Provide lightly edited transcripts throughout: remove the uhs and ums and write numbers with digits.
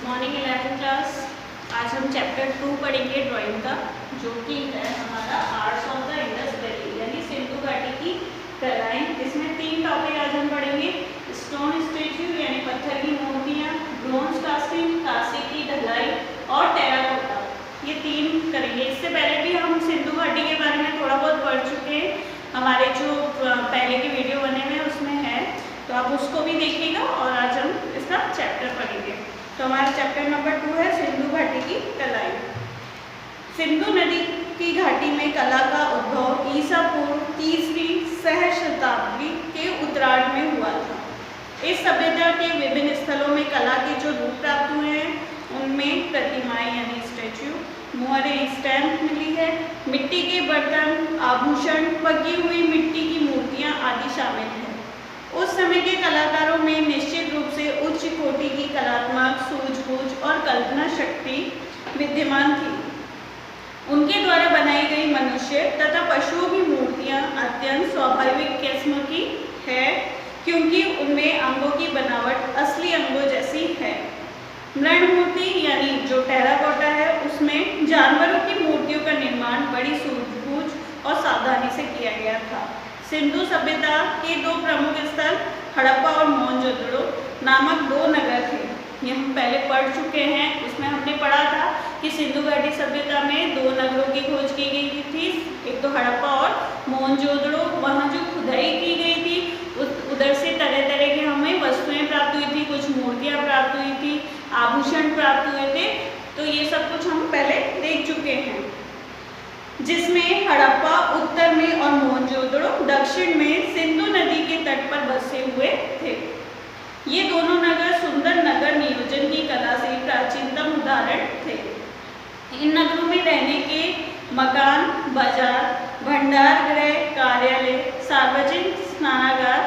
Morning 11th class. आज हम chapter 2 पढ़ेंगे ड्राइंग का, जो कि है हमारा arts of the Indus valley यानी सिंधु घाटी की कलाएं। इसमें 3 टॉपिक आज हम पढ़ेंगे। स्टोन स्टेच्यू यानी पत्थर की मूर्तियाँ, ब्रोंज कास्टिंग कांसे की ढलाई और टेराकोटा, ये 3 करेंगे। इससे पहले भी हम सिंधु घाटी के बारे में थोड़ा बहुत पढ़ चुके हैं, हमारे जो पहले के वीडियो बने हुए हैं उसमें है, तो आप उसको भी देखिएगा। और आज हम इसका चैप्टर पढ़ेंगे। तो हमारा चैप्टर नंबर 2 है सिंधु घाटी की कलाएं। सिंधु नदी की घाटी में कला का उद्भव ईसा पूर्व 3वीं सहस्राब्दी के उत्तरार्ध में हुआ था। इस सभ्यता के विभिन्न स्थलों में कला के जो रूप प्राप्त हुए हैं उनमें प्रतिमाएं यानी स्टैच्यू, मुहरें स्टैम्प मिली है, मिट्टी के बर्तन, आभूषण, पकी हुई मिट्टी की मूर्तियां आदि शामिल हैं। उस समय के कलाकारों में निश्चित रूप से उच्च कोटि की कलात्मक सूझबूझ और कल्पना शक्ति विद्यमान थी। उनके द्वारा बनाई गई मनुष्य तथा पशुओं की मूर्तियां अत्यंत स्वाभाविक किस्म की है, क्योंकि उनमें अंगों की बनावट असली अंगों जैसी है। मृण मूर्ति यानी जो टेराकोटा है, उसमें जानवरों की मूर्तियों का निर्माण बड़ी सूझबूझ और सावधानी से किया गया था। सिंधु सभ्यता के 2 प्रमुख स्थल हड़प्पा और मोहनजोदड़ो नामक 2 नगर थे। ये हम पहले पढ़ चुके हैं। उसमें हमने पढ़ा था कि सिंधु घाटी सभ्यता में 2 नगरों की खोज की गई थी, एक तो हड़प्पा और मोहनजोदड़ो। वहाँ जो खुदाई की गई थी उधर से तरह तरह की हमें वस्तुएं प्राप्त हुई थी, कुछ मूर्तियाँ प्राप्त हुई थी, आभूषण प्राप्त हुए थे। तो ये सब कुछ हम पहले देख चुके हैं, जिसमें हड़प्पा उत्तर में और मोहनजोदड़ो दक्षिण में सिंधु नदी के तट पर बसे हुए थे। ये दोनों नगर सुंदर नगर नियोजन की कला से प्राचीनतम उदाहरण थे। इन नगरों में रहने के मकान, बाजार, भंडार गृह, कार्यालय, सार्वजनिक स्नानागार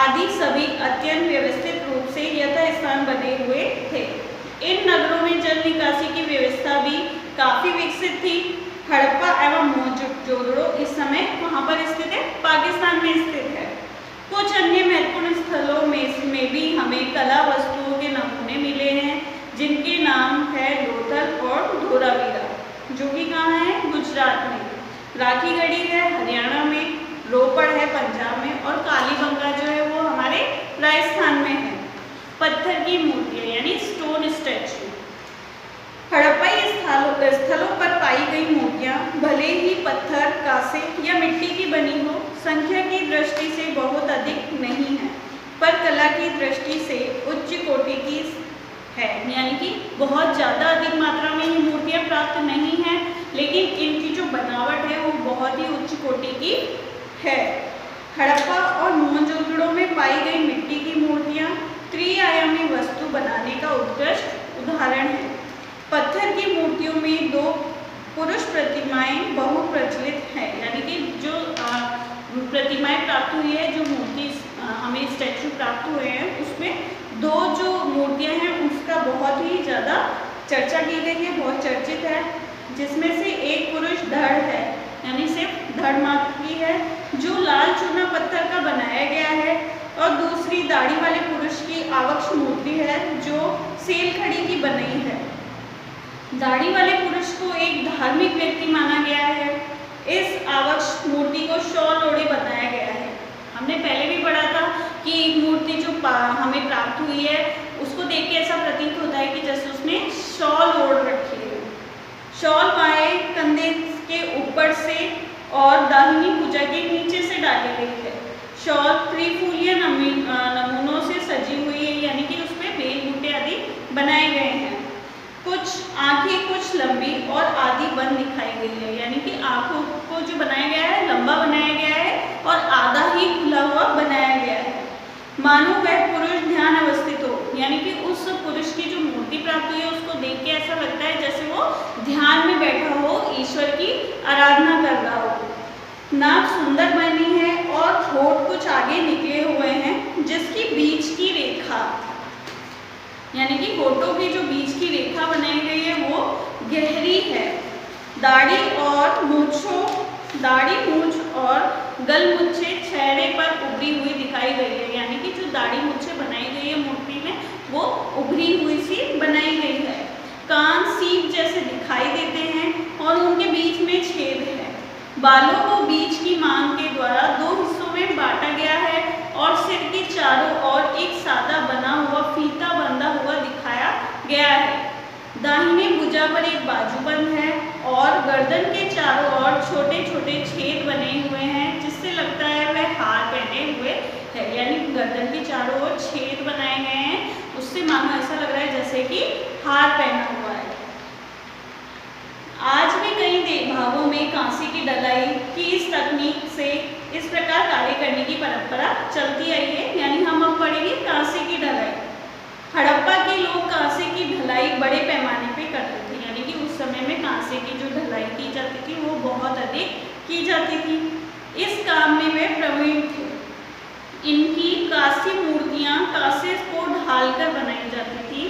आदि सभी अत्यंत व्यवस्थित रूप से यथास्थान बने हुए थे। इन नगरों में जल निकासी की व्यवस्था भी काफी विकसित थी। हड़प्पा एवं मोहनजोदड़ो इस समय वहाँ पर स्थित है, पाकिस्तान में स्थित है। कुछ अन्य महत्वपूर्ण स्थलों में भी हमें कला वस्तुओं के नमूने मिले हैं, जिनके नाम है लोथल और धोलावीरा, जो कि कहाँ है, गुजरात में। राखीगढ़ी है हरियाणा में, रोपड़ है पंजाब में, और कालीबंगा जो है वो हमारे राजस्थान में है। पत्थर की मूर्तियाँ यानी स्टोन स्टैच्यू। हड़प्पाई स्थलों पर पाई गई मूर्तियाँ भले ही पत्थर, कांसे या मिट्टी की बनी हो, संख्या की दृष्टि से बहुत अधिक नहीं है, पर कला की दृष्टि से उच्च कोटि की है, यानी कि बहुत ज़्यादा अधिक मात्रा में ये मूर्तियाँ प्राप्त नहीं हैं, लेकिन इनकी जो बनावट है वो बहुत ही उच्च कोटि की है। हड़प्पा और मोहनजोदड़ो में पाई गई मिट्टी की मूर्तियाँ त्रिआयामी वस्तु बनाने का उत्कृष्ट उदाहरण है। पत्थर की मूर्तियों में 2 पुरुष प्रतिमाएं बहुप्रचलित हैं, यानी कि जो प्रतिमाएं प्राप्त हुई है, जो मूर्ति हमें स्टैच्यू प्राप्त हुए हैं, उसमें 2 जो मूर्तियां हैं उसका बहुत ही ज़्यादा चर्चा की गई है, बहुत चर्चित है। जिसमें से एक पुरुष धड़ है, यानी सिर्फ धड़ मात्र की है, जो लाल चूना पत्थर का बनाया गया है, और दूसरी दाढ़ी वाले पुरुष की आवक्ष मूर्ति है, जो सेल खड़ी की बनी है। दाढ़ी वाले पुरुष को एक धार्मिक व्यक्ति माना गया है। इस आवक्ष मूर्ति को शॉल ओढ़े बनाया गया है। हमने पहले भी पढ़ा था कि एक मूर्ति जो हमें प्राप्त हुई है, उसको देख के ऐसा प्रतीत होता है कि जैसे उसने शॉल ओढ़ रखी है। शॉल बाएं कंधे के ऊपर से और दाहिनी भुजा के नीचे से डाली गई है। शॉल त्रिफूलिया नमूनों से सजी हुई है, यानी कि उसमें बेल बूटे आदि बनाए गए हैं। कुछ आंखें कुछ लंबी और आधी बंद दिखाई गई है, यानी कि आंखों को जो बनाया गया है लंबा बनाया गया है और आधा ही खुला हुआ बनाया गया है। मानो वह पुरुष ध्यान अवस्थित हो, यानी कि उस पुरुष की जो मूर्ति प्राप्त हुई है उसको देख के ऐसा लगता है जैसे वो ध्यान में बैठा हो, ईश्वर की आराधना कर रहा हो। नाक सुंदर बनी है और होठ कुछ आगे निकले हुए हैं, जिसकी बीच की रेखा, यानी कि होठों की जो बीच की रेखा बनाई गई है वो गहरी है। दाढ़ी, मूंछ और गलमुच्छे चेहरे पर उभरी हुई दिखाई गई है, यानी कि जो दाढ़ी मूंछें बनाई गई है मूर्ति में वो उभरी हुई सी सीप जैसे दिखाई देते हैं और उनके बीच में छेद है। बालों को बीच की मांग के द्वारा दो हिस्सों में बांटा गया है और सिर के चारों ओर एक सादा बना हुआ फीता बंधा हुआ दिखाया गया है। दाहिने भुजा पर एक बाजूबंद है और गर्दन के चारों ओर छोटे छोटे छेद बने हुए हैं, जिससे लगता है वह हार पहने हुए है। यानी गर्दन के चारों ओर छेद बनाए गए हैं, उससे मानो ऐसा लग रहा है जैसे कि हार पहना हुआ है। आज भी कई भागों में कांसे की ढलाई की इस तकनीक से इस प्रकार कार्य करने की परंपरा चलती आई है। यानी हम अब पढ़ेंगे कांसे की ढलाई। हड़प्पा के लोग कांसे की ढलाई बड़े पैमाने पे करते थे, यानी कि उस समय में कांसे की जो ढलाई की जाती थी वो बहुत अधिक की जाती थी। इस काम में वे प्रवीण थे। इनकी कांस्य मूर्तियां कांसे को ढालकर बनाई जाती थी।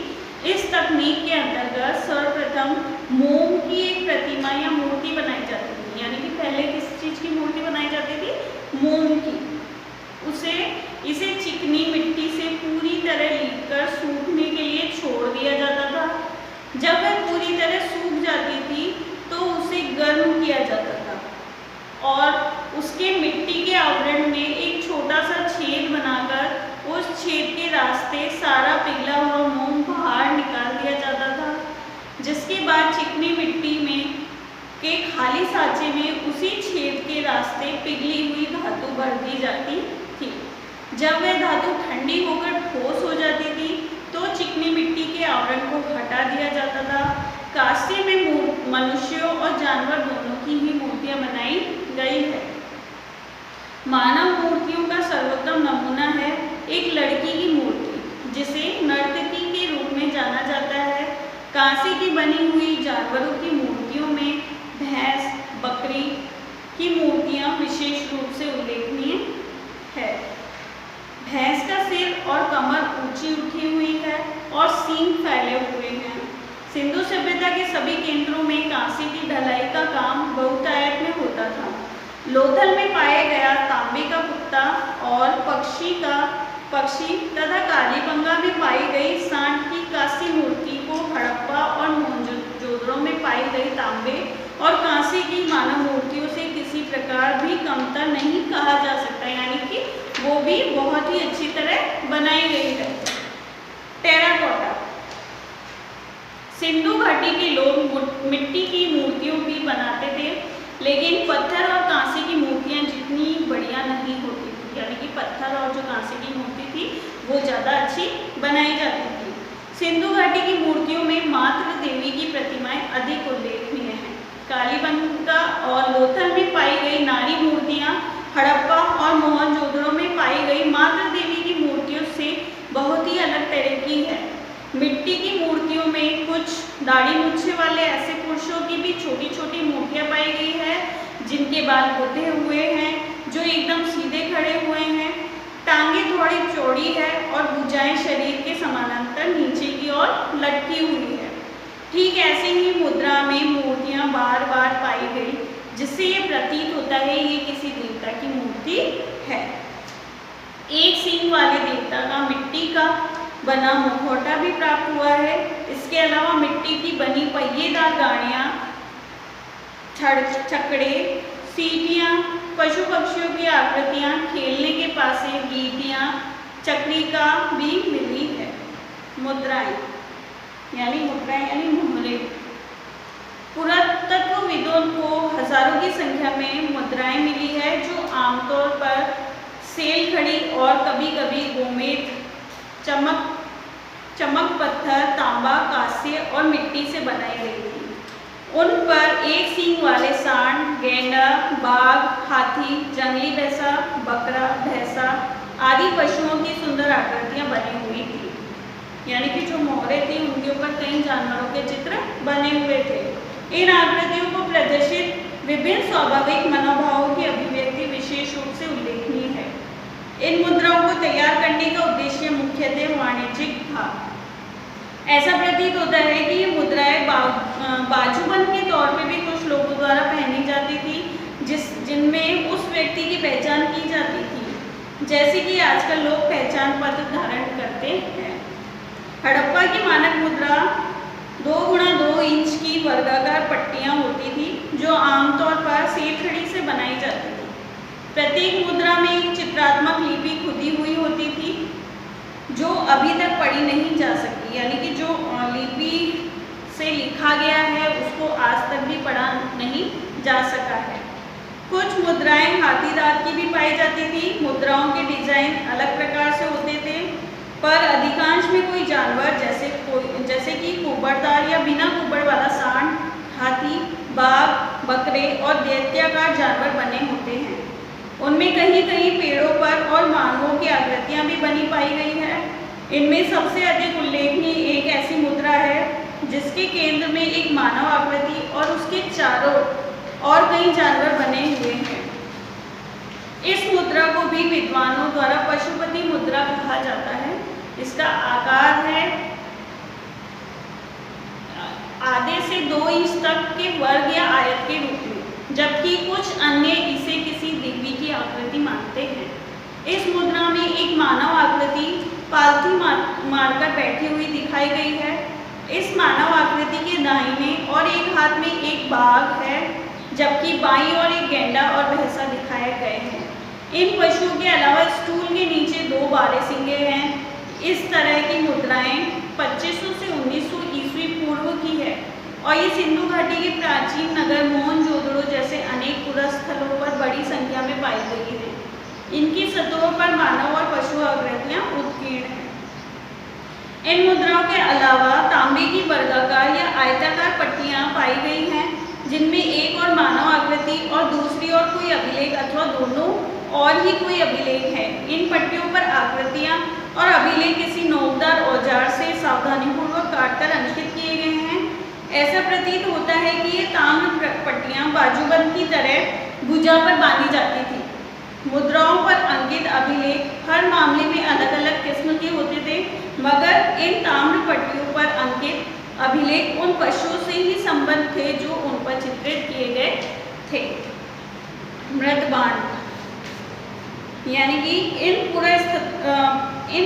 इस तकनीक के अंतर्गत सर्वप्रथम मोम की एक प्रतिमा या मूर्ति बनाई जाती थी। यानी कि पहले किस चीज की मूर्ति बनाई जाती थी? मोम की। इसे चिकनी मिट्टी से पूरी तरह लीपकर सूखने के लिए छोड़ दिया जाता था। जब वह पूरी तरह सूख जाती थी तो उसे गर्म किया जाता था और उसके मिट्टी के आवरण में एक छोटा सा छेद बनाकर उस छेद के रास्ते सारा पिघला हुआ मोम बाहर निकाल दिया जाता था, जिसके बाद चिकनी मिट्टी में के खाली साँचे में उसी छेद के रास्ते पिघली हुई धातु भर दी जाती थी। जब वह धातु ठंडी होकर ठोस हो जाती थी तो चिकनी मिट्टी के आवरण को हटा दिया जाता था। कांसे में मनुष्यों और जानवर दोनों की ही मूर्तियां बनाई गई है। मानव मूर्तियों का सर्वोत्तम नमूना है एक लड़की की मूर्ति, जिसे नर्तकी के रूप में जाना जाता है। कांसे की बनी हुई जानवरों की मूर्तियों में भैंस, बकरी की मूर्तियां विशेष रूप से उल्लेखनीय है। भैंस का सिर और कमर ऊंची उठी हुई है और सींग फैले हुए हैं। सिंधु सभ्यता के सभी केंद्रों में कांसे की ढलाई का काम बहुतायत में होता था। लोथल में पाया गया तांबे का कुत्ता और पक्षी तथा कालीबंगा में पाई गई सांड की कांस्य मूर्ति को हड़प्पा और मोहनजोदड़ो में पाई गई तांबे और कांसे की मानव मूर्तियों से किसी प्रकार भी कमतर नहीं कहा जा सकता। यानी कि वो भी बहुत ही अच्छी तरह बनाई गई है। टेराकोटा। सिंधु घाटी के लोग मिट्टी की मूर्तियों भी बनाते थे, लेकिन पत्थर और कांसे की मूर्तियां जितनी बढ़िया नहीं होती थी। यानी कि पत्थर और जो कांसे की मूर्ति थी वो ज़्यादा अच्छी बनाई जाती थी। सिंधु घाटी की मूर्तियों में मातृ देवी की प्रतिमाएं अधिक उल्लेखनीय हैं। कालीबंगा और लोथल में पाई गई नारी मूर्तियां हड़प्पा और मोहनजोदड़ो में पाई गई मातृ देवी की मूर्तियों से बहुत ही अलग तरह की है। मिट्टी की मूर्तियों में कुछ दाढ़ी मूछे वाले ऐसे पुरुषों की भी छोटी छोटी मूर्तियां पाई गई है, जिनके बाल बुझे हुए हैं, जो एकदम सीधे खड़े हुए हैं, टांगे थोड़ी चौड़ी है और भुजाएं शरीर के समानांतर नीचे की ओर लटकी हुई है। ठीक ऐसे ही मुद्रा में मूर्तियां बार बार पाई गई, जिससे ये प्रतीत होता है ये किसी देवता की मूर्ति है। एक सींग वाले देवता का मिट्टी का बना मुखौटा भी प्राप्त हुआ है। इसके अलावा मिट्टी की बनी पहिएदार गाड़ियाँ, छकड़े, सीटियाँ, पशु पक्षियों की आकृतियाँ, खेलने के पासे, गीटियाँ, चक्रिका भी मिली है। मुद्राएं यानी मोहरे। पुरातत्वविदों को हजारों की संख्या में मुद्राएं मिली है, जो आमतौर पर सेल खड़ी और कभी कभी गोमेद, चमक पत्थर, तांबा, कांस्य और मिट्टी से बनाई गई थी। उन पर एक सींग वाले सांड, गेंडा, बाघ, हाथी, जंगली भैंसा, बकरा, भैंसा आदि पशुओं की सुंदर आकृतियां बनी हुई थी। यानी कि जो मोहरे थी उनके ऊपर कई जानवरों के चित्र बने हुए थे। इन आकृतियों को प्रदर्शित विभिन्न स्वाभाविक मनोभावों की अभिव्यक्ति विशेष रूप से उल्लेखनीय है। इन मुद्राओं को तैयार करने का उद्देश्य मुख्यतः वाणिज्यिक था। ऐसा प्रतीत होता है कि ये मुद्राएं बाजूबंद के तौर पे भी कुछ लोगों द्वारा पहनी जाती थी, जिनमें उस व्यक्ति की पहचान की जाती थी, जैसे कि आजकल लोग पहचान पत्र धारण करते हैं। हड़प्पा की मानक मुद्रा 2x2 इंच की वर्गाकार पट्टियाँ होती थी जो आमतौर पर सेठड़ी से बनाई जाती थी। प्रत्येक मुद्रा में एक चित्रात्मक लिपि खुदी हुई होती थी जो अभी तक पढ़ी नहीं जा सकी, यानी कि जो लिपि से लिखा गया है उसको आज तक भी पढ़ा नहीं जा सका है। कुछ मुद्राएं हाथी दांत की भी पाई जाती थी। मुद्राओं के डिजाइन अलग प्रकार से होते थे, पर अधिकांश में कोई जानवर जैसे कि कुबड़दार या बिना कुबड़ वाला सांड, हाथी, बाघ, बकरे और दैत्याकार जानवर बने होते हैं। उनमें कहीं कहीं पेड़ों पर और मानवों की आकृतियां भी बनी पाई गई है। इनमें सबसे अधिक उल्लेखनीय एक ऐसी मुद्रा है जिसके केंद्र में एक मानव आकृति और उसके चारों और कई जानवर बने हुए हैं। इस मुद्रा को भी विद्वानों द्वारा पशुपति मुद्रा कहा जाता है। इसका आकार है आधे से 2 इंच तक के वर्ग या आयत के रूप में, जबकि कुछ अन्य इसे किसी देवी की आकृति मानते हैं। इस मुद्रा में एक मानव आकृति पालथी मारकर बैठी हुई दिखाई गई है। इस मानव आकृति के दाहिने और एक हाथ में एक बाघ है, जबकि बाईं ओर एक गैंडा और भैंसा दिखाए गए हैं। इन पशुओं के अलावा स्टूल के नीचे 2 बारहसिंगे हैं। इस तरह की मुद्राएं 2500 से 1900 ईस्वी पूर्व की है और ये सिंधु घाटी के प्राचीन नगर मोहनजोदड़ो जैसे अनेक पुरस्थलों पर बड़ी संख्या में पाई गई है। इनकी सतहों पर मानव और पशु आकृतियां उत्कीर्ण हैं। इन मुद्राओं के अलावा तांबे की वर्गाकार या आयताकार पट्टियां पाई गई हैं, जिनमें एक और मानव आकृति और दूसरी ओर कोई अभिलेख अथवा दोनों और ही कोई अभिलेख है। इन पट्टियों पर आकृतियां और अभिलेख किसी नोकदार औजार से सावधानीपूर्वक काटकर अंकित किए गए हैं। ऐसा प्रतीत होता है कि ये ताम्र पट्टियां बाजूबंद की तरह भुजा पर बांधी जाती थी। मुद्राओं पर अंकित अभिलेख हर मामले में अलग अलग किस्म के होते थे, मगर इन ताम्र पट्टियों पर अंकित अभिलेख उन पशुओं से ही संबद्ध थे जो उन पर चित्रित किए गए थे। मृतबाण, यानी कि इन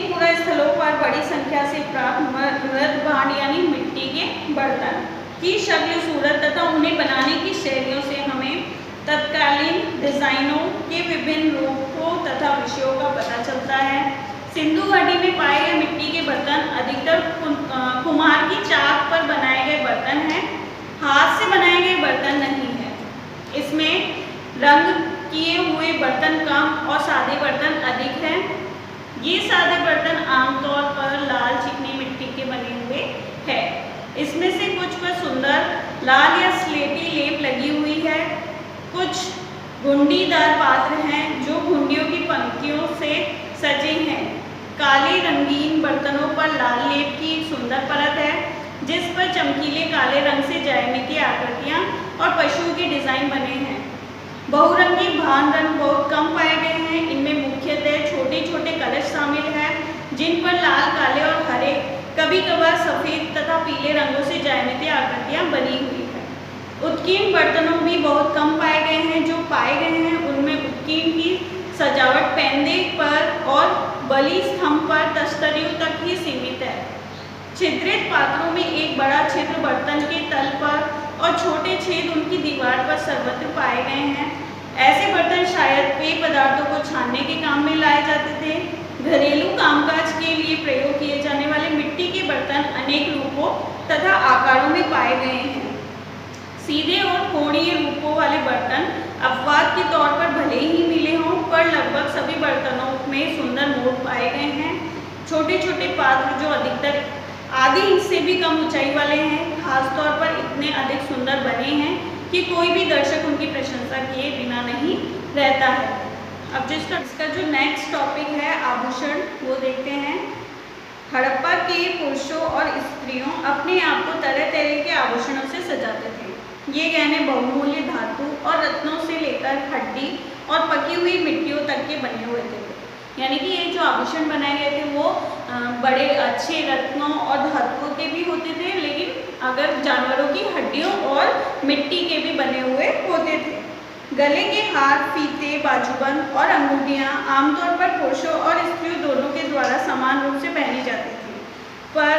पुरस्थलों पर बड़ी संख्या से प्राप्त मृतबाण यानी मिट्टी के बर्तन की शक्ल सूरत तथा उन्हें बनाने की शैलियों से हमें तत्कालीन डिजाइनों के विभिन्न रूपों तथा विषयों का पता चलता है। सिंधु घाटी में पाए गए मिट्टी के बर्तन अधिकतर कुम्हार की चाक पर बनाए गए बर्तन हैं, हाथ से बनाए गए बर्तन नहीं है। इसमें रंग किए हुए बर्तन कम और सादे बर्तन अधिक हैं। ये सादे बर्तन आमतौर पर लाल चिकनी मिट्टी के बने हुए हैं। इसमें से कुछ पर सुंदर लाल या स्लेटी लेप लगी हुई है। कुछ घुंडीदार पात्र हैं जो घुंडियों की पंक्तियों से सजे हैं। काले रंगीन बर्तनों पर लाल लेप की एक सुंदर परत है, जिस पर चमकीले काले रंग से ज्यामितीय आकृतियां और पशुओं के डिजाइन बने हैं। बहुरंगी भान रंग बहुत कम पाए गए हैं। इनमें मुख्यतः छोटे छोटे कलश शामिल हैं, जिन पर लाल, काले और हरे, कभी कभार सफेद तथा पीले रंगों से ज्यामितीय आकृतियां बनी हुई है। उत्कीर्ण बर्तनों भी बहुत कम पाए गए हैं। जो पाए गए हैं उनमें उत्कीर्ण की सजावट पेंदे पर और बलि स्तंभ पर तस्तरियों तक ही सीमित है। छिद्रित पात्रों में एक बड़ा छिद्र बर्तन के तल पर और छोटे छेद उनकी दीवार पर सर्वत्र पाए गए हैं। ऐसे बर्तन शायद पेय पदार्थों को छानने के काम में लाए जाते थे। घरेलू कामकाज के लिए प्रयोग किए जाने वाले मिट्टी के बर्तन अनेक रूपों तथा आकारों में पाए गए हैं। सीधे और कोणीय रूपों वाले बर्तन अपवाद के तौर पर भले ही मिले हों, पर लगभग सभी बर्तनों में सुंदर मोड़ पाए गए हैं। छोटे छोटे पात्र जो अधिकतर आधी इंच से भी कम ऊंचाई वाले हैं, खासतौर पर इतने अधिक सुंदर बने हैं कि कोई भी दर्शक उनकी प्रशंसा किए बिना नहीं रहता है। अब इसका जो नेक्स्ट टॉपिक है आभूषण, वो देखते हैं। हड़प्पा के पुरुषों और स्त्रियों अपने आप को तरह तरह के आभूषणों से सजाते थे। ये गहने बहुमूल्य धातु और रत्नों से लेकर हड्डी और पकी हुई मिट्टियों तक के बने हुए थे। यानी कि ये जो आभूषण बनाए गए थे वो बड़े अच्छे रत्नों और धातुओं के भी होते थे, लेकिन अगर जानवरों की हड्डियों और मिट्टी के भी बने हुए होते थे। गले के हार, फीते, बाजूबंद और अंगूठियाँ आमतौर पर पुरुषों और स्त्रियों दोनों के द्वारा समान रूप से पहनी जाती थी, पर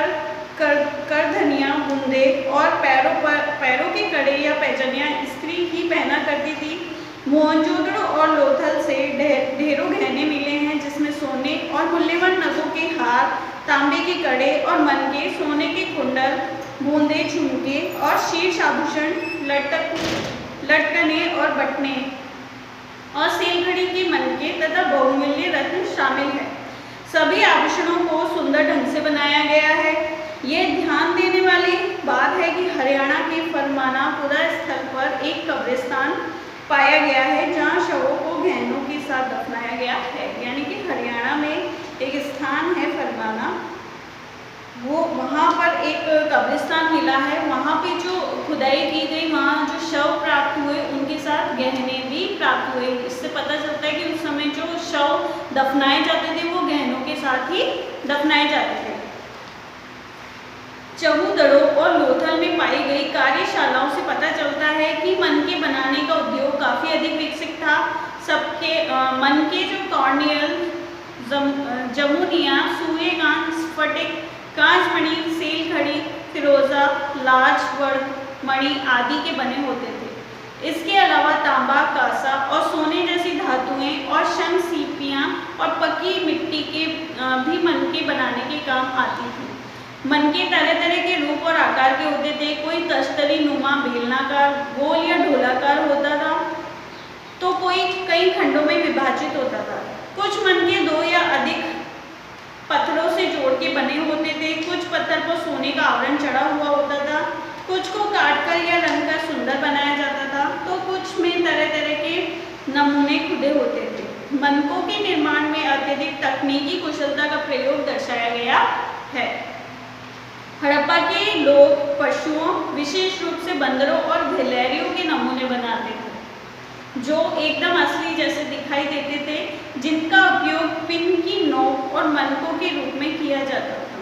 करधनियाँ, बूंदे और पैरों के कड़े या पैजनियाँ स्त्री ही पहना करती थी। मोहनजोदड़ो और लोथल से ढेरों गहने मिले हैं, जिसमें सोने और मूल्यवान नगों के हार, तांबे के कड़े और मनके, सोने के कुंडल, बूंदे, झुमके और शीर्ष आभूषण, लटकने और बटने और सेलखड़ी के मनके तथा बहुमूल्य रत्न शामिल है। सभी आभूषणों को सुंदर ढंग से बनाया गया है। ये ध्यान देने वाली बात है कि हरियाणा के फरमानापुरा स्थल पर एक कब्रिस्तान पाया गया है, जहाँ शवों को गहनों के साथ दफनाया गया है। यानी कि हरियाणा में एक स्थान है फरमाना, वो वहाँ पर एक कब्रिस्तान मिला है। वहाँ पे जो खुदाई की गई, वहाँ जो शव प्राप्त हुए उनके साथ गहने भी प्राप्त हुए। इससे पता चलता है कि उस समय जो शव दफनाए जाते थे वो गहनों के साथ ही दफनाए जाते थे। चहूदड़ो और लोथल में पाई गई कार्यशालाओं से पता चलता है कि मनके बनाने का उद्योग काफ़ी अधिक विकसित था। सबके मनके जो कॉर्नियल, जमुनिया, सूर्यकांत, स्फटिक, कांचमणि, सेलखड़ी, फिरोजा, लाजवर्क मणि आदि के बने होते थे। इसके अलावा तांबा, कांसा और सोने जैसी धातुएं और शंख, सीपियाँ और पकी मिट्टी के भी मनके बनाने के काम आती थी। मनके तरह तरह के रूप और आकार के होते थे। कोई तश्तरी नुमा, बेलनाकार, गोल या ढोलाकार होता था, तो कोई कई खंडों में विभाजित होता था। कुछ मनके 2 या अधिक पत्थरों से जोड़ के बने होते थे। कुछ पत्थर पर सोने का आवरण चढ़ा हुआ होता था। कुछ को काटकर या रंगकर सुंदर बनाया जाता था, तो कुछ में तरह तरह के नमूने खुदे होते थे। मनकों के निर्माण में अत्यधिक तकनीकी कुशलता का प्रयोग दर्शाया गया है। हड़प्पा के लोग पशुओं, विशेष रूप से बंदरों और गिलहरियों के नमूने बनाते थे, जो एकदम असली जैसे दिखाई देते थे, जिनका उपयोग पिन की नोक और मनकों के रूप में किया जाता था।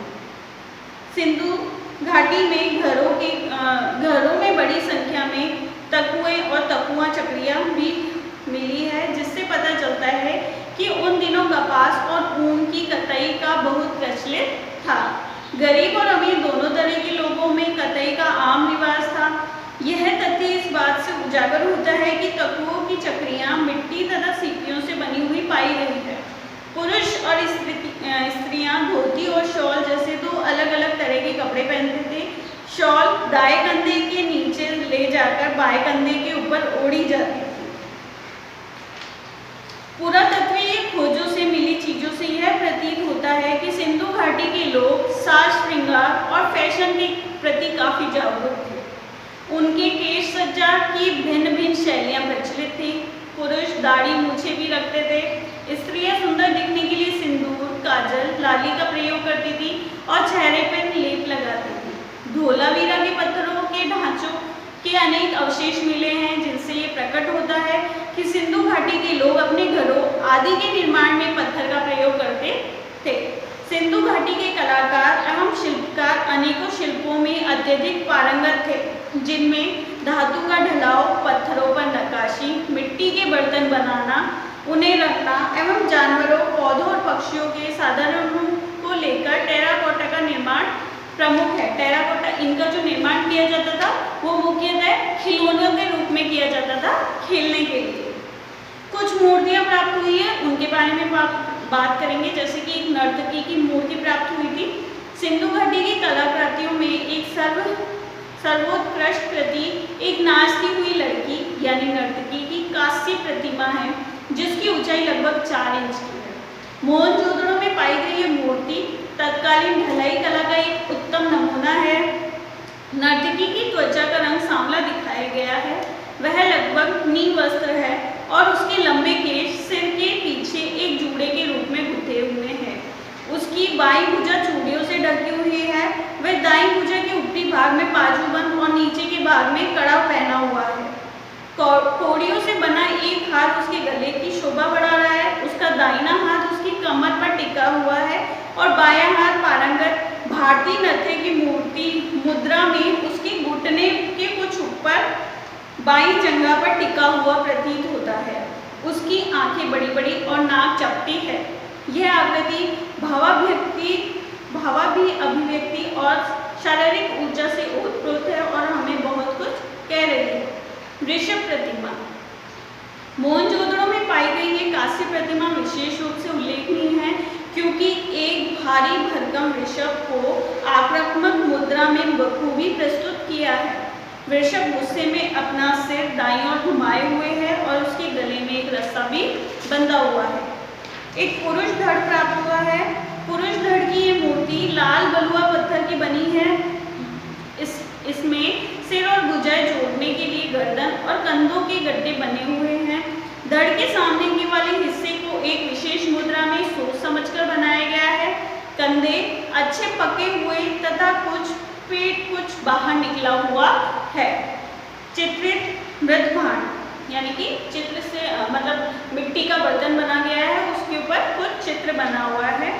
सिंधु घाटी में घरों में बड़ी संख्या में तकुए और तकुआ चक्रियाँ भी मिली है, जिससे पता चलता है कि उन दिनों कपास और ऊन की कताई का बहुत प्रचलित था। गरीब और अमीर दोनों तरह के लोगों में कताई का आम रिवाज था। यह तथ्य इस बात से उजागर होता है कि तकुओं की चक्रियाँ मिट्टी तथा सीपियों से बनी हुई पाई गई है। पुरुष और स्त्रियाँ धोती और शॉल जैसे 2 अलग अलग तरह के कपड़े पहनते थे। शॉल दाएं कंधे के नीचे ले जाकर बाएं कंधे के ऊपर ओढ़ी जाती थी। पुरातत्वीय खोजों से मिली चीजों से यह प्रतीत होता है कि सिंधु घाटी के लोग साज श्रृंगार और फैशन के प्रति काफी जागरूक थे। उनके केश सज्जा की भिन्न भिन्न शैलियां प्रचलित थी। पुरुष दाढ़ी मूछें भी रखते थे। स्त्रियां सुंदर दिखने के लिए सिंदूर, काजल, लाली का प्रयोग करती थी और चेहरे पर लेप लगाती थी। धोलावीरा के पत्थरों के ढांचों के अनेक अवशेष मिले हैं, जिनसे ये प्रकट होता है कि सिंधु घाटी के लोग अपने घरों आदि के निर्माण में पत्थर का प्रयोग करते थे। सिंधु घाटी के कलाकार एवं शिल्पकार अनेकों शिल्पों में अत्यधिक पारंगत थे, जिनमें धातु का ढलाव, पत्थरों पर नक्काशी, मिट्टी के बर्तन बनाना, उन्हें रखना एवं जानवरों, पौधों और पक्षियों के साधनों को लेकर टेराकोटा का निर्माण प्रमुख है। टेराकोटा इनका जो निर्माण किया जाता था वो मुख्यतः खिलौनों के रूप में किया जाता था, खेलने के लिए। कुछ मूर्तियां प्राप्त हुई है, उनके बारे में बात करेंगे। जैसे कि एक नर्तकी की मूर्ति प्राप्त हुई थी। सिंधु घाटी की कलाकृतियों में एक सर्वोत्कृष्ट कृति एक नाचती हुई लड़की यानी नर्तकी की कांस्य प्रतिमा है, जिसकी ऊंचाई लगभग 4 इंच की है। मोहनजोदड़ो में पाई गई ये मूर्ति तत्कालीन ढलाई कला का एक उत्तम नमूना है। नर्तकी की त्वचा का रंग सांवला दिखाया गया है। वह लगभग नील वस्त्र है और उसके लंबे केश सिर के पीछे एक जूड़े के रूप में गुथे हुए हैं। उसकी बाईं भुजा चूड़ियों से ढकी हुई है। वह दाईं भुजा के ऊपरी भाग में बाजूबंद और नीचे के भाग में कड़ा पहना हुआ है। कौड़ियों से बना एक हार उसके गले की शोभा बढ़ा रहा है। उसका दाहिना हाथ उसकी कमर पर टिका हुआ है और बायां हाथ पारंगत भारतीय नृत्य की मूर्ति मुद्रा में उसके घुटने के कुछ ऊपर बाईं जंघा पर टिका हुआ प्रतीत होता है। उसकी आंखें बड़ी बड़ी और नाक चपटी है। यह आकृति भावाभिव्यक्ति और शारीरिक ऊर्जा से ओतप्रोत है और हमें बहुत कुछ कह रही है। वृषभ प्रतिमा मोहनजोदड़ो में पाई गई ये कांस्य प्रतिमा विशेष रूप से उल्लेखनीय है क्योंकि एक भारी भरकम वृषभ को आक्रामक मुद्रा में बखूबी प्रस्तुत किया है। वृषभ गुस्से में अपना सिर दाईं ओर घुमाए हुए है और उसके गले में एक रस्सा भी बंधा हुआ है। एक पुरुष धड़ प्राप्त हुआ है। पुरुष धड़ की ये मूर्ति लाल बलुआ पत्थर की बनी है। इसमें सिर और भुजाएं जोड़ने के लिए गर्दन और कंधों के गड्ढे बने हुए हैं। धड़ के सामने के वाले हिस्से को एक विशेष मुद्रा में सोच समझकर बनाया गया है। कंधे अच्छे पके हुए तथा पेट कुछ बाहर निकला हुआ है। चित्रित मृत भांड यानी कि चित्र से मतलब मिट्टी का बर्तन बना गया है, उसके ऊपर कुछ चित्र बना हुआ है।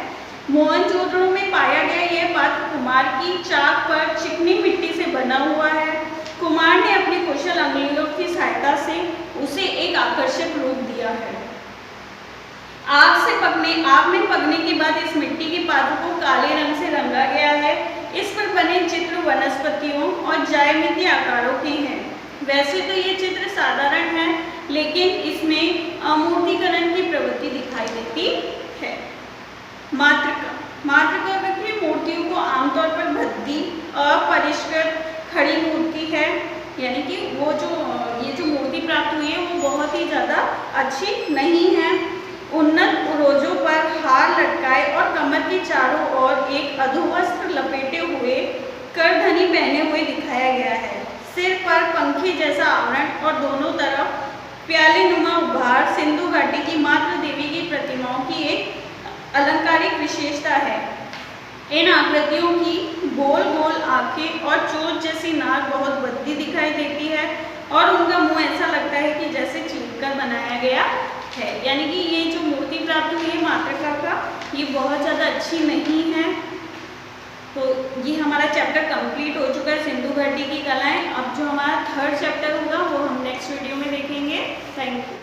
मोहनजोदड़ो में पाया गया यह पात्र कुम्हार की चाक पर चिकनी मिट्टी से बना हुआ है। कुम्हार ने अपनी कुशल अंगुलियों की सहायता से उसे एक आकर्षक रूप दिया है। आग में पकने के बाद इस मिट्टी के पात्र को काले रंग से रंगा गया है। इस पर बने चित्र वनस्पतियों और ज्यामितीय आकारों के हैं। वैसे तो ये चित्र साधारण है, लेकिन इसमें अमूर्तीकरण की प्रवृत्ति दिखाई देती है। मातृका की मूर्तियों को आमतौर पर भद्दी अपरिष्कृत खड़ी मूर्ति है, यानी कि ये जो मूर्ति प्राप्त हुई है वो बहुत ही ज़्यादा अच्छी नहीं है। उन्नत उरोजों पर हार लटकाए और कमर के चारों ओर एक अधोवस्त्र लपेटे हुए करधनी पहने हुए दिखाया गया है। सिर पर पंखे जैसा आवरण और दोनों तरफ प्याले नुमा उभार सिंधु घाटी की मातृ देवी की प्रतिमाओं की एक अलंकारिक विशेषता है। इन आकृतियों की गोल गोल आंखें और चोंच जैसी नाक बहुत भद्दी दिखाई देती है और उनका मुंह ऐसा लगता है कि जैसे चीरकर बनाया गया है। यानी कि ये जो मूर्ति प्राप्त हुई है मातृका का, ये बहुत ज़्यादा अच्छी नहीं है। तो ये हमारा चैप्टर कंप्लीट हो चुका है, सिंधु घाटी की कलाएं। अब जो हमारा थर्ड चैप्टर होगा वो हम नेक्स्ट वीडियो में देखेंगे। Thank you.